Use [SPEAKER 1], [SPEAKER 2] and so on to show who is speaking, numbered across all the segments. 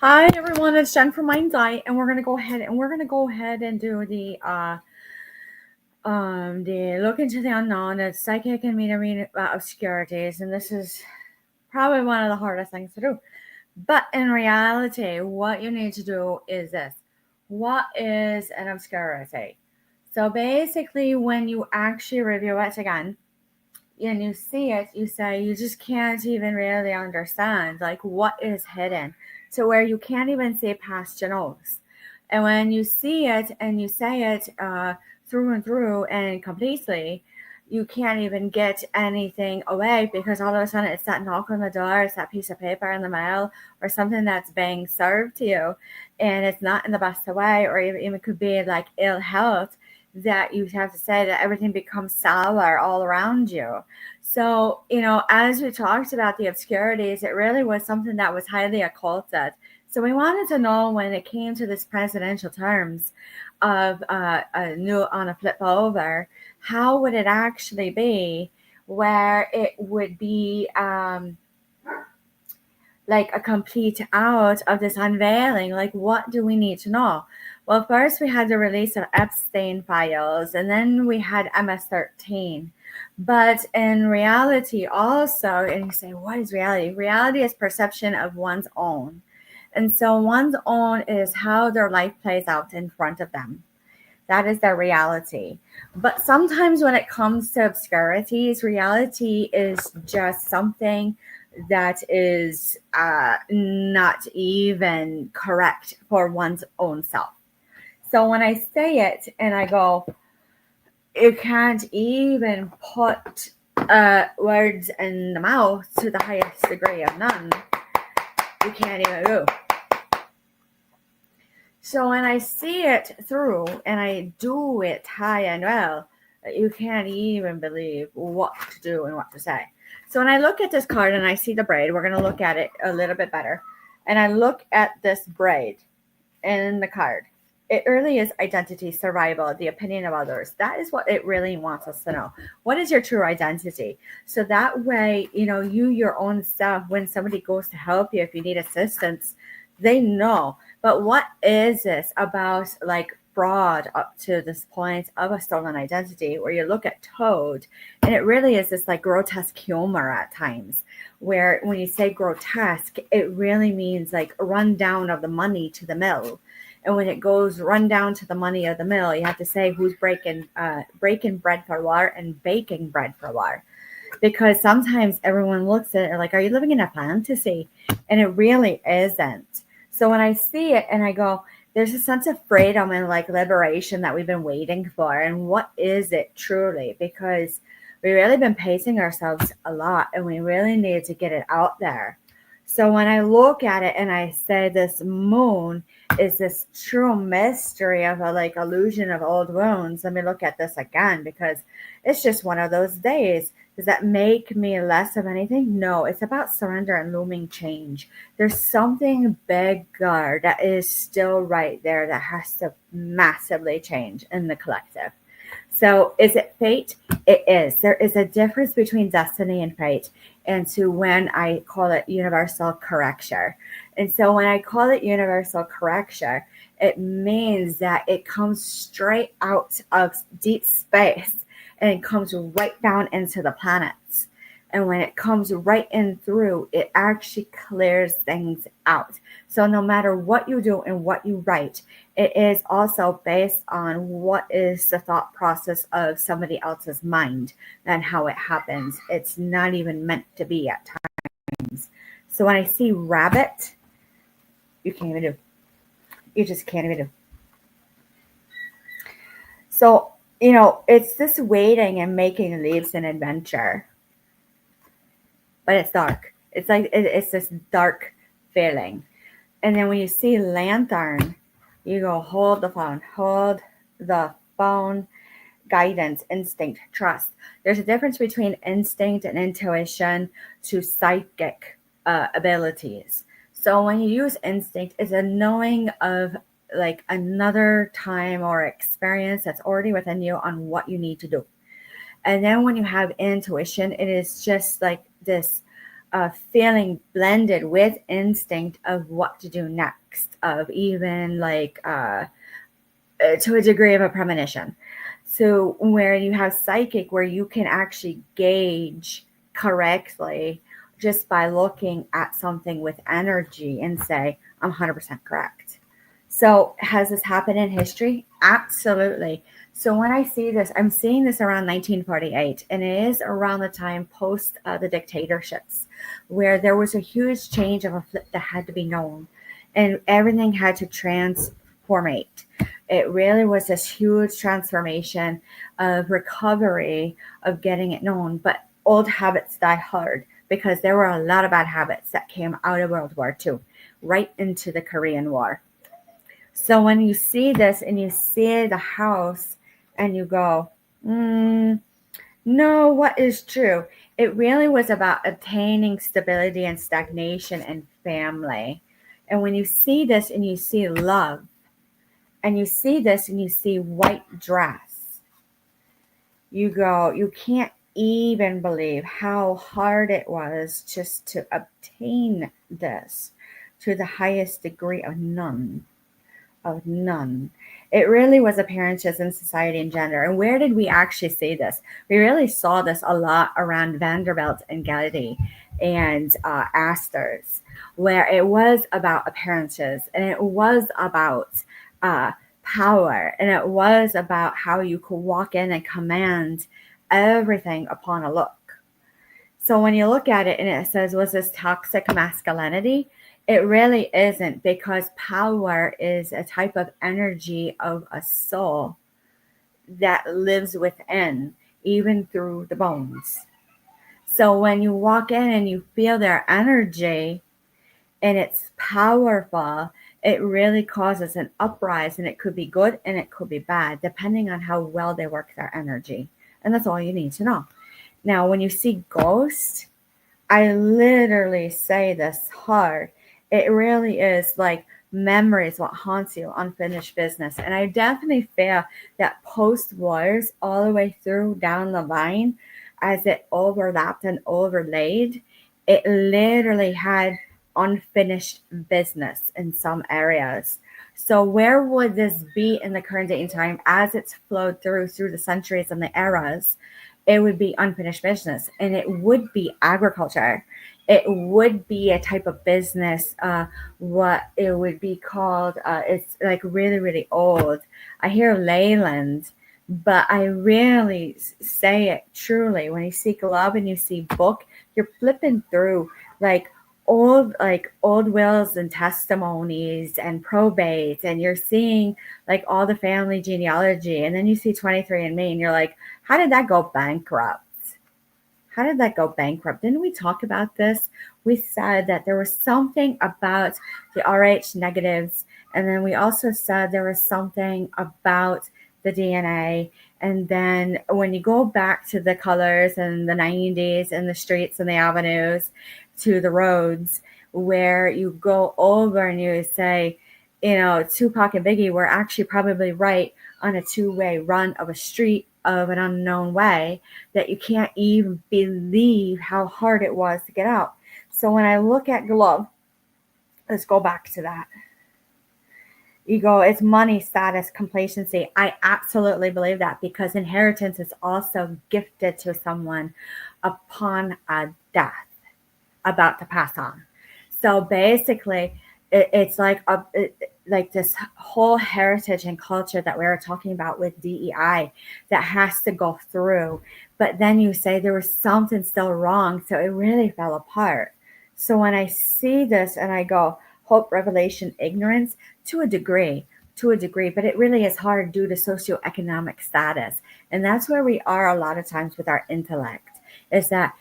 [SPEAKER 1] Hi everyone, it's Jen from Mind's Eye, and we're gonna go ahead and do the look into the unknown, the psychic and meter obscurities, and this is probably one of the hardest things to do. But in reality, what you need to do is this. What is an obscurity? So basically, when you actually review it again and you see it, you say you just can't even really understand like what is hidden to where you can't even see past your nose. And when you see it and you say it through and through and completely, you can't even get anything away because all of a sudden it's that knock on the door, it's that piece of paper in the mail or something that's being served to you and it's not in the best way, or even could be like ill health that you have to say that everything becomes sour all around you. So, as we talked about the obscurities, it really was something that was highly occulted. So we wanted to know when it came to this presidential terms of a new on a flip over, how would it actually be where it would be like a complete out of this unveiling? Like, what do we need to know? Well, first we had the release of Epstein files, and then we had MS-13. But in reality, also, and you say, what is reality? Reality is perception of one's own. And so one's own is how their life plays out in front of them. That is their reality. But sometimes when it comes to obscurities, reality is just something that is not even correct for one's own self. So when I say it and I go, you can't even put words in the mouth to the highest degree of none, you can't even do. So when I see it through and I do it high and well, you can't even believe what to do and what to say. So when I look at this card and I see the braid, we're going to look at it a little bit better. And I look at this braid in the card. It really is identity, survival, the opinion of others. That is what it really wants us to know. What is your true identity? So that way, you, your own self, when somebody goes to help you, if you need assistance, they know. But what is this about like fraud up to this point of a stolen identity where you look at Toad and it really is this like grotesque humor at times where when you say grotesque, it really means like run down of the money to the mill. And when it goes run down to the money of the mill, you have to say who's breaking bread for water and baking bread for water. Because sometimes everyone looks at it like, are you living in a fantasy? And it really isn't. So when I see it and I go, there's a sense of freedom and like liberation that we've been waiting for. And what is it truly? Because we've really been pacing ourselves a lot and we really need to get it out there. So when I look at it and I say this moon is this true mystery of a like illusion of old wounds, let me look at this again because it's just one of those days. Does that make me less of anything? No, it's about surrender and looming change. There's something bigger that is still right there that has to massively change in the collective. So is it fate? It is. There is a difference between destiny and fate. And to when I call it universal correction. And so when I call it universal correction, it means that it comes straight out of deep space and it comes right down into the planets. And when it comes right in through, it actually clears things out. So no matter what you do and what you write, it is also based on what is the thought process of somebody else's mind and how it happens. It's not even meant to be at times. So when I see rabbit, you can't even do. You just can't even do. So, it's this waiting and making leaps and adventure. But it's dark. It's like it's this dark feeling. And then when you see lantern, you go hold the phone, guidance, instinct, trust. There's a difference between instinct and intuition to psychic abilities. So when you use instinct, it's a knowing of like another time or experience that's already within you on what you need to do. And then when you have intuition, it is just like this feeling blended with instinct of what to do next, of even like to a degree of a premonition. So where you have psychic, where you can actually gauge correctly just by looking at something with energy and say, I'm 100% correct. So has this happened in history? Absolutely. So when I see this, I'm seeing this around 1948, and it is around the time post the dictatorships, where there was a huge change of a flip that had to be known, and everything had to transformate. It really was this huge transformation of recovery, of getting it known. But old habits die hard because there were a lot of bad habits that came out of World War II, right into the Korean War. So when you see this and you see the house and you go, no, what is true? It really was about attaining stability and stagnation and family. And when you see this and you see love, and you see this and you see white dress, you go, you can't even believe how hard it was just to obtain this to the highest degree of none. Of none. It really was appearances in society and gender. And where did we actually see this? We really saw this a lot around Vanderbilt and Getty and Astor's, where it was about appearances and it was about uh, power, and it was about how you could walk in and command everything upon a look. So when you look at it and it says, was this toxic masculinity? It really isn't, because power is a type of energy of a soul that lives within, even through the bones. So when you walk in and you feel their energy and it's powerful, it really causes an uprise, and it could be good and it could be bad, depending on how well they work their energy. And that's all you need to know. Now, when you see ghosts, I literally say this hard. It really is like memories, what haunts you, unfinished business. And I definitely feel that post wars, all the way through down the line, as it overlapped and overlaid, it literally had unfinished business in some areas. So where would this be in the current day and time as it's flowed through the centuries and the eras? It would be unfinished business, and it would be agriculture. It would be a type of business, what it would be called. It's like really, really old. I hear Leyland, but I really say it truly. When you see love and you see book, you're flipping through old wills and testimonies and probates, and you're seeing like all the family genealogy, and then you see 23andMe and you're like, how did that go bankrupt? How did that go bankrupt? Didn't we talk about this? We said that there was something about the Rh negatives, and then we also said there was something about the DNA. And then when you go back to the colors and the 90s and the streets and the avenues to the roads, where you go over and you say, Tupac and Biggie were actually probably right on a two-way run of a street of an unknown way, that you can't even believe how hard it was to get out. So when I look at glove, let's go back to that. You go, it's money, status, complacency. I absolutely believe that, because inheritance is also gifted to someone upon a death, about to pass on. So basically, it's like this whole heritage and culture that we were talking about with DEI that has to go through. But then you say there was something still wrong, so it really fell apart. So when I see this and I go, hope, revelation, ignorance, to a degree, but it really is hard due to socioeconomic status. And that's where we are a lot of times with our intellect, is that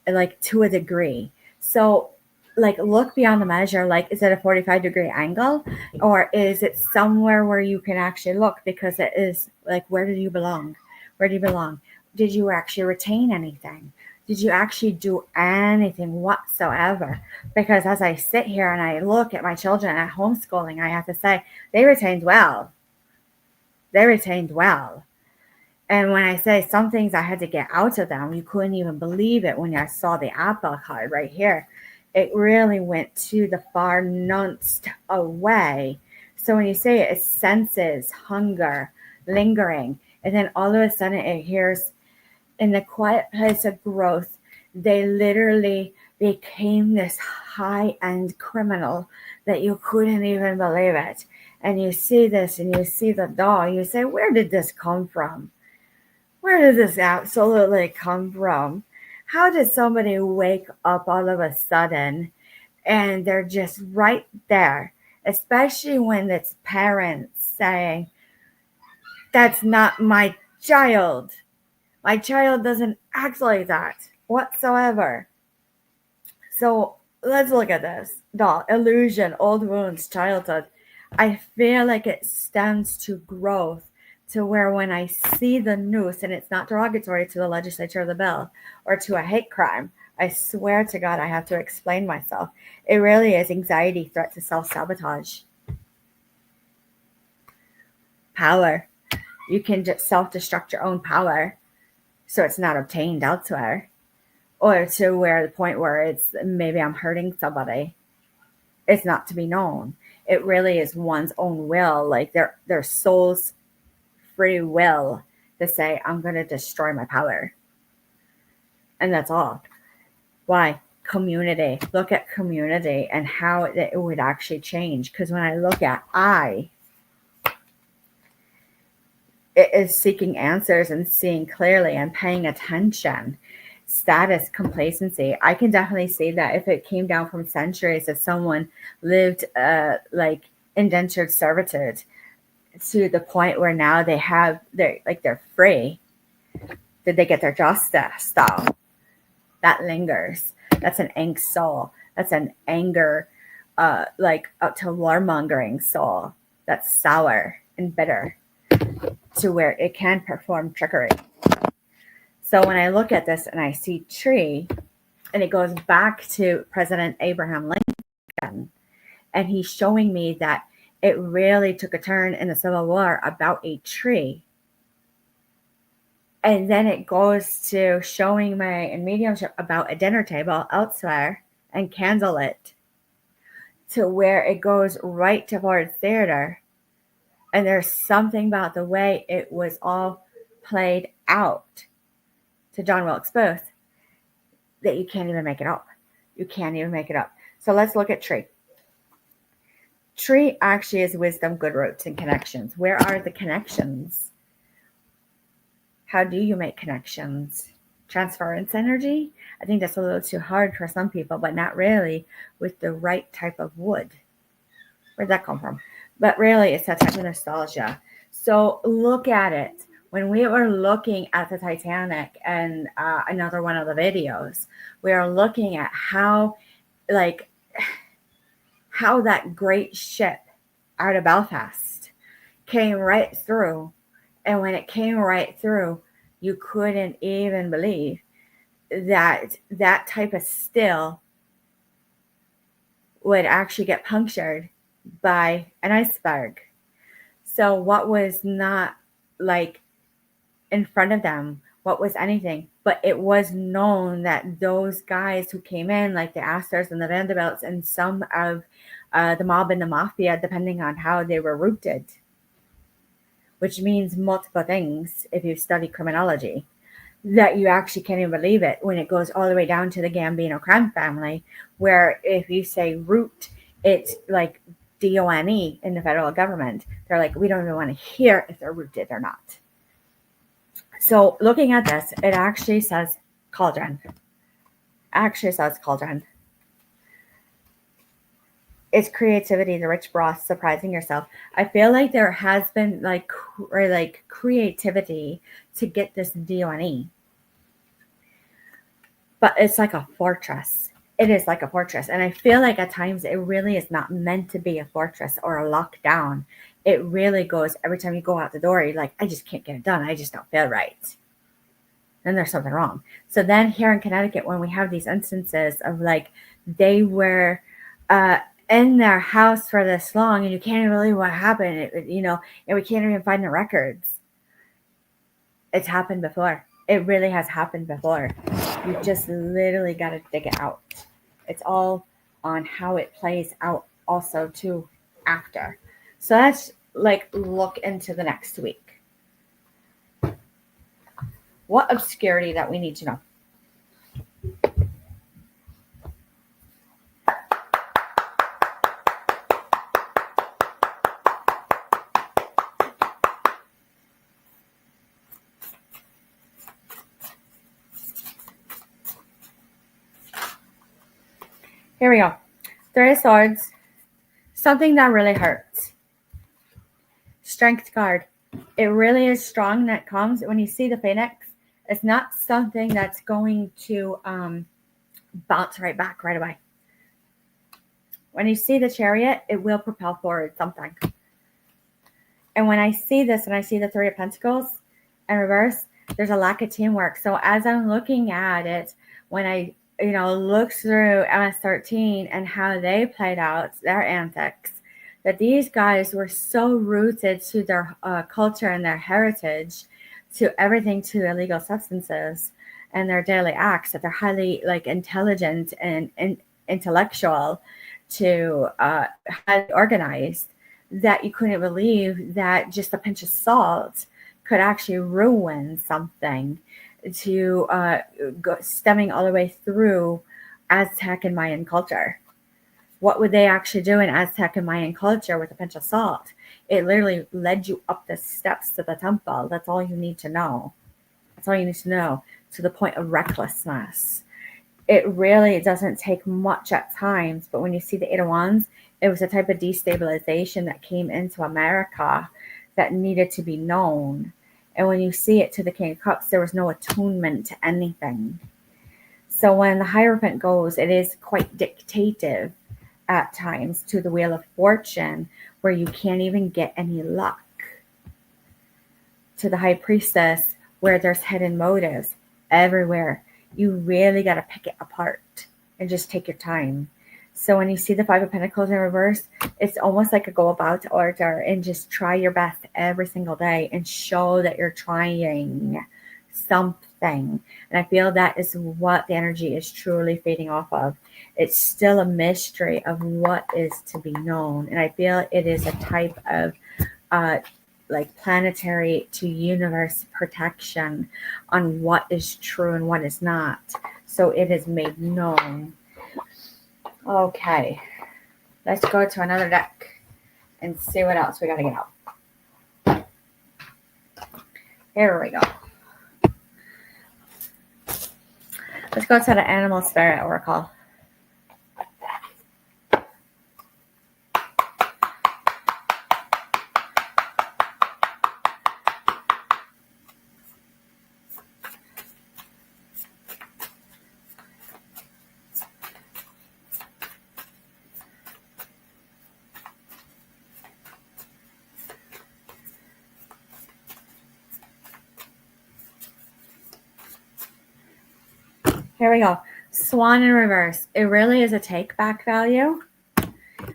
[SPEAKER 1] like to a degree. So like look beyond the measure, like is it a 45-degree angle, or is it somewhere where you can actually look? Because it is like, where do you belong? Did you actually retain anything? Did you actually do anything whatsoever? Because as I sit here and I look at my children at homeschooling, I have to say they retained well. And when I say some things I had to get out of them, you couldn't even believe it when I saw the Apple card right here. It really went to the far nunced away. So when you say it senses hunger, lingering, and then all of a sudden it hears in the quiet place of growth, they literally became this high end criminal that you couldn't even believe it. And you see this and you see the doll, you say, where did this come from? Where did this absolutely come from? How did somebody wake up all of a sudden and they're just right there, especially when it's parents saying, that's not my child. My child doesn't act like that whatsoever. So let's look at this. Doll, illusion, old wounds, childhood. I feel like it stems to growth to where when I see the noose, and it's not derogatory to the legislature of the bill or to a hate crime, I swear to God, I have to explain myself. It really is anxiety, threat to self sabotage. Power. You can just self destruct your own power so it's not obtained elsewhere. Or to where the point where it's maybe I'm hurting somebody. It's not to be known. It really is one's own will, like their soul's free will to say, I'm going to destroy my power. And that's all. Why? Community. Look at community and how it would actually change. Because when I look at it is seeking answers and seeing clearly and paying attention. Status complacency. I can definitely see that if it came down from centuries that someone lived like indentured servitude to the point where now they're free. Did they get their justice though? That lingers. That's an angst soul. That's an anger, like up to warmongering soul. That's sour and bitter to where it can perform trickery. So when I look at this and I see tree, and it goes back to President Abraham Lincoln, and he's showing me that it really took a turn in the Civil War about a tree. And then it goes to showing my in mediumship about a dinner table elsewhere and candlelit to where it goes right towards theater. And there's something about the way it was all played out to John Wilkes Booth that you can't even make it up. You can't even make it up. So let's look at tree. Tree actually is wisdom, good roots, and connections. Where are the connections? How do you make connections? Transference energy? I think that's a little too hard for some people, but not really with the right type of wood. Where'd that come from? But really, it's that type of nostalgia. So look at it. When we were looking at the Titanic and another one of the videos, we are looking at how that great ship out of Belfast came right through. And when it came right through, you couldn't even believe that that type of steel would actually get punctured by an iceberg. So what was not like in front of them, what was anything, but it was known that those guys who came in, like the Astors and the Vanderbilts and some of the mob and the mafia, depending on how they were rooted, which means multiple things if you study criminology, that you actually can't even believe it when it goes all the way down to the Gambino crime family, where if you say root, it's like DONE in the federal government. They're like, we don't even want to hear if they're rooted or not. So looking at this, it actually says cauldron. It's creativity, the rich broth, surprising yourself. I feel like there has been like creativity to get this DONE. But it's like a fortress. It is like a fortress. And I feel like at times it really is not meant to be a fortress or a lockdown. It really goes every time you go out the door, you're like, I just can't get it done. I just don't feel right. Then there's something wrong. So then here in Connecticut, when we have these instances of like they were in their house for this long and you can't even believe what happened, and we can't even find the records. It's happened before. It really has happened before. You just literally got to dig it out. It's all on how it plays out also too after. So let's like look into the next week. What obscurity that we need to know? Here we go. Three of Swords. Something that really hurts. Strength card. It really is strong that comes when you see the Phoenix. It's not something that's going to bounce right back right away. When you see the Chariot, it will propel forward something. And when I see this and I see the Three of Pentacles in reverse, there's a lack of teamwork. So as I'm looking at it, when I look through MS-13 and how they played out their antics, that these guys were so rooted to their culture and their heritage, to everything, to illegal substances and their daily acts, that they're highly intelligent and intellectual, to highly organized, that you couldn't believe that just a pinch of salt could actually ruin something, to stemming all the way through Aztec and Mayan culture. What would they actually do in Aztec and Mayan culture with a pinch of salt? It literally led you up the steps to the temple. That's all you need to know. That's all you need to know, to the point of recklessness. It really doesn't take much at times, but when you see the Eight of Wands, it was a type of destabilization that came into America that needed to be known. And when you see it to the King of Cups, there was no attunement to anything. So when the Hierophant goes, it is quite dictative at times to the Wheel of Fortune, where you can't even get any luck. To the High Priestess, where there's hidden motives everywhere. You really got to pick it apart and just take your time. So when you see the Five of Pentacles in reverse, it's almost like a go about order, and just try your best every single day and show that you're trying something. And I feel that is what the energy is truly fading off of. It's still a mystery of what is to be known. And I feel it is a type of planetary to universe protection on what is true and what is not. So it is made known. Okay, let's go to another deck and see what else we got to get out. Here we go. Let's go to the Animal Spirit Oracle. Here we go. Swan in reverse. It really is a take back value.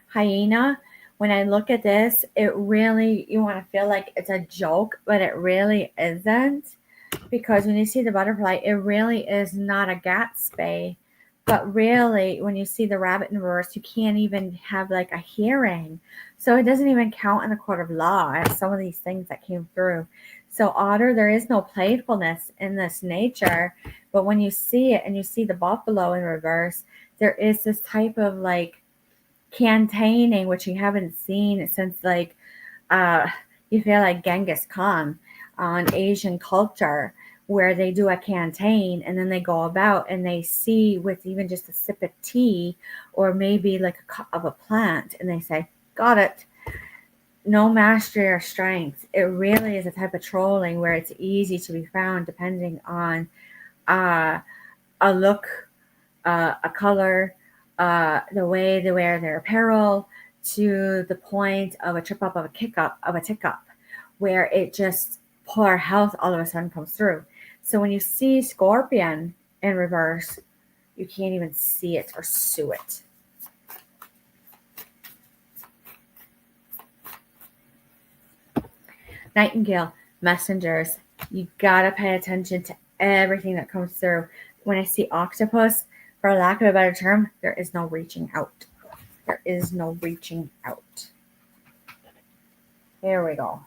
[SPEAKER 1] Hyena. When I look at this, it really, you want to feel like it's a joke, but it really isn't. Because when you see the butterfly, it really is not a Gatsby. But really, when you see the rabbit in reverse, you can't even have like a hearing. So it doesn't even count in the court of law as some of these things that came through. So otter, there is no playfulness in this nature. But when you see it and you see the buffalo in reverse, there is this type of like campaigning, which you haven't seen since you feel like Genghis Khan on Asian culture, where they do a canteen and then they go about and they see with even just a sip of tea or maybe like a cup of a plant and they say, got it. No mastery or strength. It really is a type of trolling where it's easy to be found depending on a look, a color, the way they wear their apparel, to the point of a trip up of a kick up of a tick up, where it just poor health all of a sudden comes through. So when you see Scorpion in reverse, you can't even see it or sue it. Nightingale, messengers, You gotta pay attention to everything that comes through. When I see octopus, for lack of a better term, there is no reaching out. There is no reaching out. Here we go.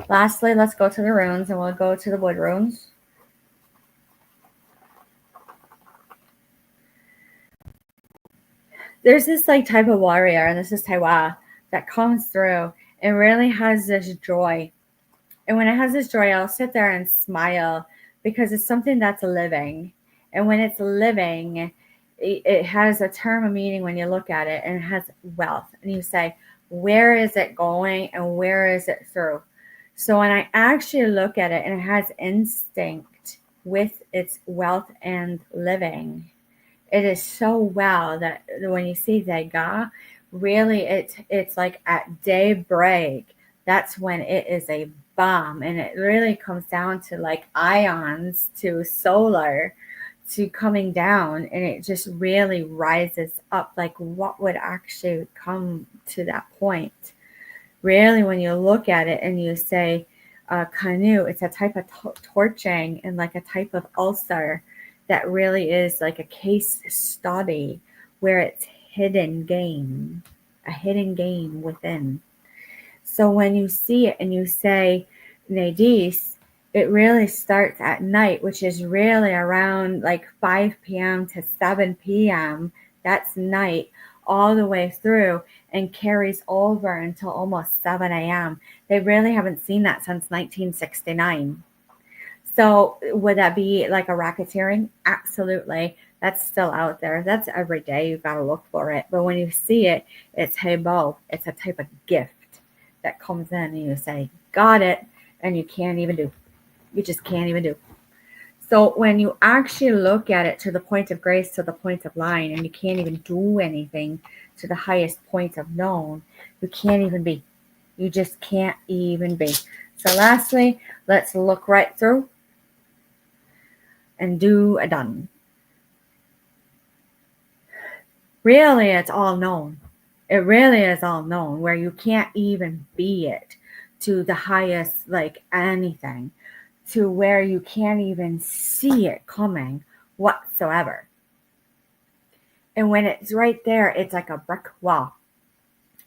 [SPEAKER 1] Lastly, let's go to the runes, and we'll go to the wood runes. There's this like type of warrior, and this is Taiwa, that comes through and really has this joy. And when it has this joy, I'll sit there and smile because it's something that's living. And when it's living, it has a term of meaning when you look at it, and it has wealth. And you say, where is it going and where is it through? So when I actually look at it and it has instinct with its wealth and living, it is so well that when you see Zega, really it's like at daybreak, that's when it is a bomb. And it really comes down to like ions to solar to coming down, and it just really rises up. Like what would actually come to that point? Really, when you look at it and you say canoe, it's a type of torching and like a type of ulcer that really is like a case study where it's a hidden game within. So when you see it and you say Nadis, it really starts at night, which is really around like 5 p.m. to 7 p.m. That's night all the way through and carries over until almost 7 a.m. They really haven't seen that since 1969. So would that be like a racketeering? Absolutely. That's still out there. That's every day. You've got to look for it. But when you see it, it's hey Bo. It's a type of gift that comes in and you say, got it. And you can't even do. You just can't even do. So when you actually look at it to the point of grace, to the point of line, and you can't even do anything to the highest point of known, you can't even be. You just can't even be. So lastly, let's look right through and do a done. Really, it's all known. It really is all known where you can't even be it to the highest, like anything, to where you can't even see it coming whatsoever. And when it's right there, it's like a brick wall,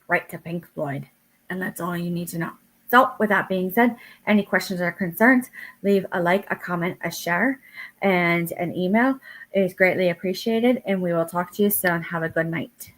[SPEAKER 1] right to Pink Floyd. And that's all you need to know. So with that being said, any questions or concerns, leave a like, a comment, a share, and an email. It is greatly appreciated. And we will talk to you soon. Have a good night.